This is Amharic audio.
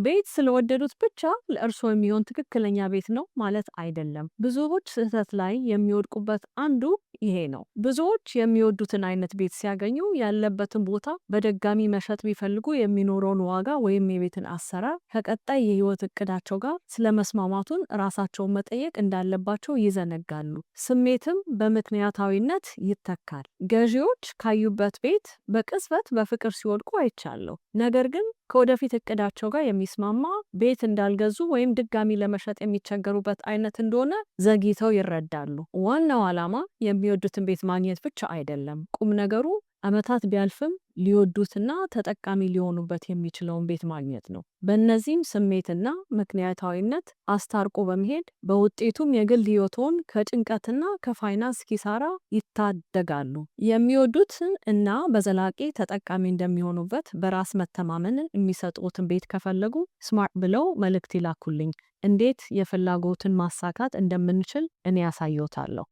ቤት ስለወደዱት ብቻ ለእርስዎ የሚሆን ትክክለኛ ቤት ነው ማለት አይደለም። ብዙዎች ስህተት ላይ የሚወድቁበት አንዱ ይሄ ነው። ብዙዎች የሚወዱትን አይነት ቤት ሲያገኙ ያለበትን ቦታ በድጋሚ መሸጥ ቢፈልጉ የሚኖረውን ዋጋ ወይም የቤትን አሰራር ከቀጣይ የህይወት እቅዳቸው ጋር ስለመስማማቱን ራሳቸውን መጠየቅ እንዳለባቸው ይዘነጋሉ። ስሜትም በምክንያታዊነት ይተካል። ገዢዎች ካዩበት ቤት በቅጽበት በፍቅር ሲወድቁ አይቻለሁ። ነገር ግን ከወደፊት እቅዳቸው ጋር የሚስማማ ቤት እንዳልገዙ ወይም ድጋሚ ለመሸጥ የሚቸገሩበት አይነት እንደሆነ ዘግይተው ይረዳሉ። ዋናው ዓላማ የሚወዱትን ቤት ማግኘት ብቻ አይደለም። ቁም ነገሩ ዓመታት ቢያልፍም ሊወዱትና ተጠቃሚ ሊሆኑበት የሚችለውን ቤት ማግኘት ነው። በእነዚህም ስሜትና ምክንያታዊነት አስታርቆ በመሄድ በውጤቱም የግል ህይወቶን ከጭንቀትና ከፋይናንስ ኪሳራ ይታደጋሉ። የሚወዱትን እና በዘላቂ ተጠቃሚ እንደሚሆኑበት በራስ መተማመንን የሚሰጡትን ቤት ከፈለጉ ስማርት ብለው መልእክት ይላኩልኝ። እንዴት የፍላጎትን ማሳካት እንደምንችል እኔ ያሳየዎታለሁ።